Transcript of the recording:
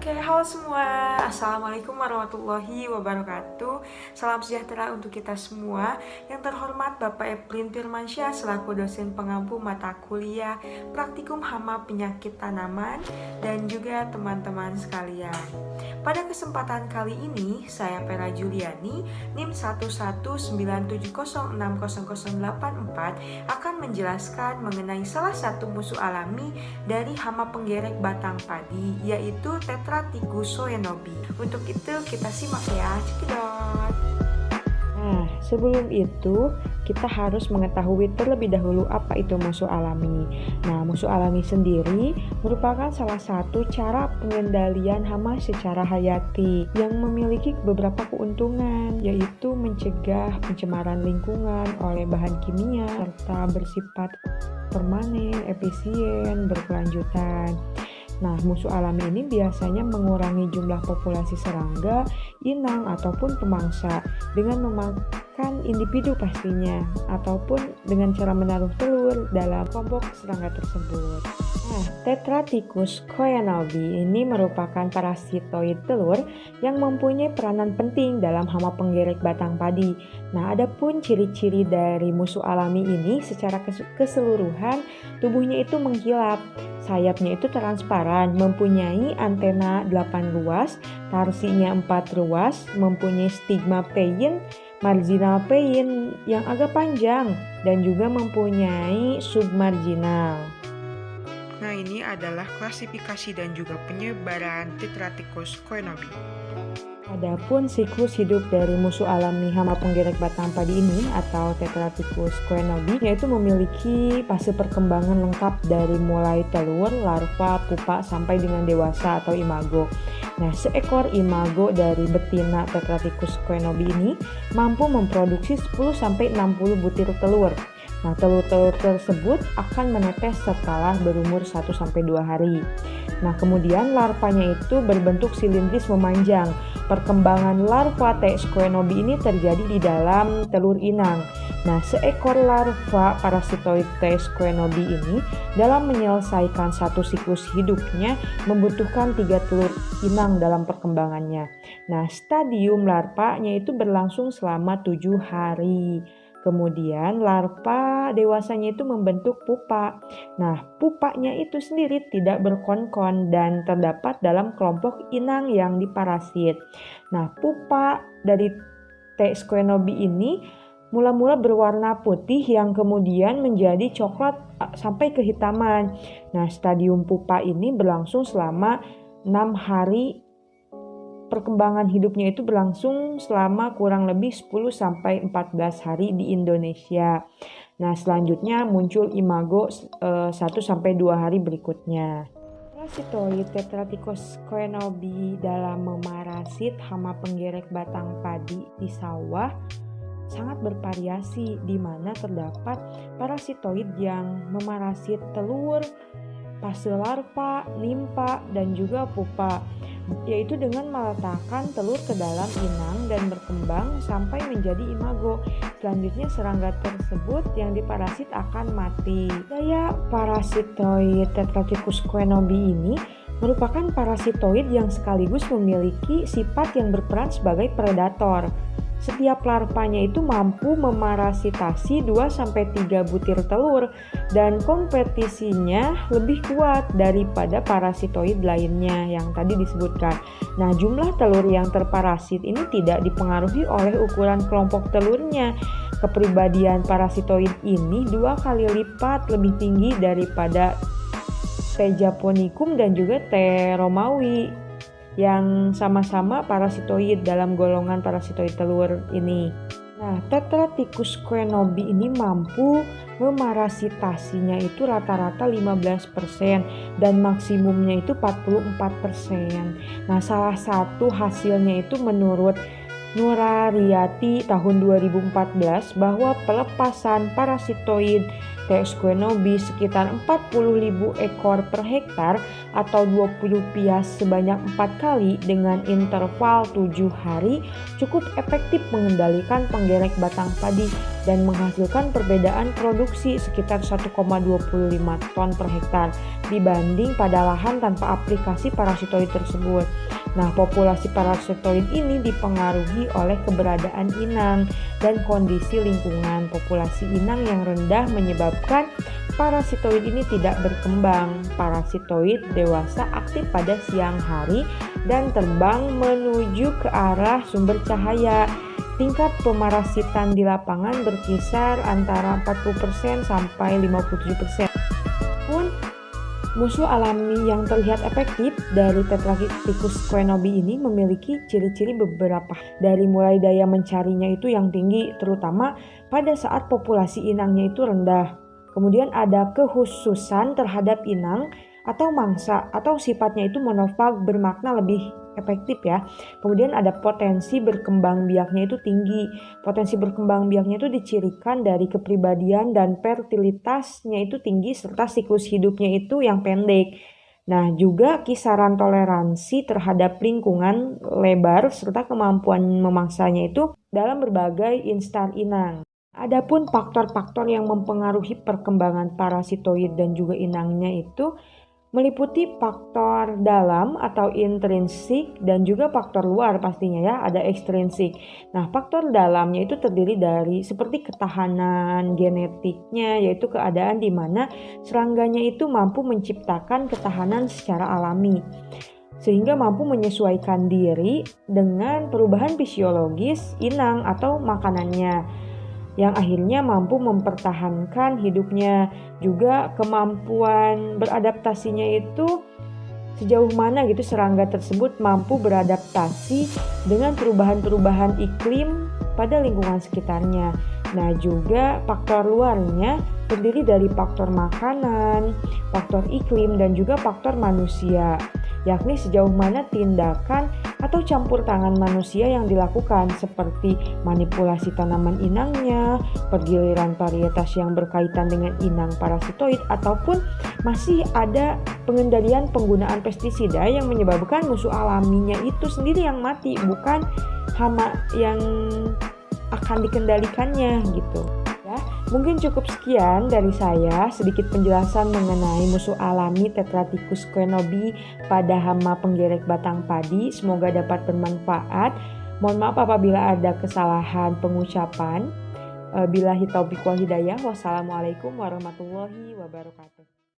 Oke, halo semua. Assalamualaikum warahmatullahi wabarakatuh. Salam sejahtera untuk kita semua. Yang terhormat Bapak Eplin Firmansyah selaku dosen pengampu mata kuliah Praktikum Hama Penyakit Tanaman dan juga teman-teman sekalian. Pada kesempatan kali ini, saya Pera Juliani, NIM 11770600084 akan menjelaskan mengenai salah satu musuh alami dari hama penggerek batang padi, yaitu Tetratikus soenobi. Untuk itu kita simak ya, cekidot. Nah, sebelum itu kita harus mengetahui terlebih dahulu apa itu musuh alami. Nah, musuh alami sendiri merupakan salah satu cara pengendalian hama secara hayati yang memiliki beberapa keuntungan, yaitu mencegah pencemaran lingkungan oleh bahan kimia serta bersifat permanen, efisien, berkelanjutan. Nah, musuh alami ini biasanya mengurangi jumlah populasi serangga, inang, ataupun pemangsa dengan memakan individu pastinya, ataupun dengan cara menaruh telur dalam kelompok serangga tersebut. Nah, Tetratikus soenobi ini merupakan parasitoid telur yang mempunyai peranan penting dalam hama penggerek batang padi. Nah, adapun ciri-ciri dari musuh alami ini secara keseluruhan tubuhnya itu mengkilap. Sayapnya itu transparan, mempunyai antena 8 ruas, tarsinya 4 ruas, mempunyai stigma pein, marginal pein yang agak panjang, dan juga mempunyai submarginal. Nah, ini adalah klasifikasi dan juga penyebaran Tetratikus soenobi. Adapun siklus hidup dari musuh alami hama penggerek batang padi ini atau Tetratikus soenobi yaitu memiliki fase perkembangan lengkap dari mulai telur, larva, pupa sampai dengan dewasa atau imago. Nah, seekor imago dari betina Tetratikus soenobi ini mampu memproduksi 10-60 butir telur. Nah, telur-telur tersebut akan menetes setelah berumur 1-2 hari. Nah, kemudian larvanya itu berbentuk silindris memanjang. Perkembangan larva T. soenobi ini terjadi di dalam telur inang. Nah, seekor larva parasitoid T. soenobi ini dalam menyelesaikan satu siklus hidupnya membutuhkan 3 telur inang dalam perkembangannya. Nah, stadium larvanya itu berlangsung selama 7 hari. Kemudian larva dewasanya itu membentuk pupa. Nah, pupanya itu sendiri tidak berkonkon dan terdapat dalam kelompok inang yang diparasit. Nah, pupa dari T. soenobi ini mula-mula berwarna putih yang kemudian menjadi coklat sampai kehitaman. Nah, stadium pupa ini berlangsung selama 6 hari. Perkembangan hidupnya itu berlangsung selama kurang lebih 10-14 hari di Indonesia. Nah, selanjutnya muncul imago 1-2 hari berikutnya. Parasitoid Tetratikus soenobi dalam memarasit hama penggerek batang padi di sawah sangat bervariasi, di mana terdapat parasitoid yang memarasit telur, fase larva, nimpa, dan juga pupa, yaitu dengan meletakkan telur ke dalam inang dan berkembang sampai menjadi imago. Selanjutnya serangga tersebut yang diparasit akan mati. Gaya parasitoid Tetratikus soenobi ini merupakan parasitoid yang sekaligus memiliki sifat yang berperan sebagai predator. Setiap larvanya itu mampu memarasitasi 2-3 butir telur dan kompetisinya lebih kuat daripada parasitoid lainnya yang tadi disebutkan. Nah, jumlah telur yang terparasit ini tidak dipengaruhi oleh ukuran kelompok telurnya. Kepribadian parasitoid ini 2 kali lipat lebih tinggi daripada T. japonicum dan juga T. romawi yang sama-sama parasitoid dalam golongan parasitoid telur ini. Nah, Tetratikus soenobi ini mampu memarasitasinya itu rata-rata 15% dan maksimumnya itu 44%. Nah, salah satu hasilnya itu menurut Nurariyati tahun 2014 bahwa pelepasan parasitoid T. soenobi sekitar 40.000 ekor per hektar atau 20 pias sebanyak 4 kali dengan interval 7 hari cukup efektif mengendalikan penggerek batang padi dan menghasilkan perbedaan produksi sekitar 1,25 ton per hektar dibanding pada lahan tanpa aplikasi parasitoid tersebut. Nah, populasi parasitoid ini dipengaruhi oleh keberadaan inang dan kondisi lingkungan. Populasi inang yang rendah menyebabkan parasitoid ini tidak berkembang. Parasitoid dewasa aktif pada siang hari dan terbang menuju ke arah sumber cahaya. Tingkat pemarasitan di lapangan berkisar antara 40% sampai 57%. Pun musuh alami yang terlihat efektif dari Tetrachithus squenobi ini memiliki ciri-ciri beberapa, dari mulai daya mencarinya itu yang tinggi terutama pada saat populasi inangnya itu rendah. Kemudian ada kekhususan terhadap inang atau mangsa atau sifatnya itu monofag bermakna lebih efektif ya. Kemudian ada potensi berkembang biaknya itu tinggi. Potensi berkembang biaknya itu dicirikan dari kepribadian dan fertilitasnya itu tinggi serta siklus hidupnya itu yang pendek. Nah, juga kisaran toleransi terhadap lingkungan lebar serta kemampuan memangsanya itu dalam berbagai instar inang. Adapun faktor-faktor yang mempengaruhi perkembangan parasitoid dan juga inangnya itu meliputi faktor dalam atau intrinsik dan juga faktor luar pastinya ya, ada ekstrinsik. Nah, faktor dalamnya itu terdiri dari seperti ketahanan genetiknya, yaitu keadaan di mana serangganya itu mampu menciptakan ketahanan secara alami sehingga mampu menyesuaikan diri dengan perubahan fisiologis inang atau makanannya, yang akhirnya mampu mempertahankan hidupnya. Juga kemampuan beradaptasinya itu sejauh mana gitu serangga tersebut mampu beradaptasi dengan perubahan-perubahan iklim pada lingkungan sekitarnya. Nah, juga faktor luarnya terdiri dari faktor makanan, faktor iklim, dan juga faktor manusia, yakni sejauh mana tindakan atau campur tangan manusia yang dilakukan seperti manipulasi tanaman inangnya, pergiliran varietas yang berkaitan dengan inang parasitoid, ataupun masih ada pengendalian penggunaan pestisida yang menyebabkan musuh alaminya itu sendiri yang mati, bukan hama yang akan dikendalikannya gitu. Ya, mungkin cukup sekian dari saya, sedikit penjelasan mengenai musuh alami Tetrachithus squenobi pada hama penggerek batang padi. Semoga dapat bermanfaat. Mohon maaf apabila ada kesalahan pengucapan. Billahi taufiq wal hidayah. Wassalamualaikum warahmatullahi wabarakatuh.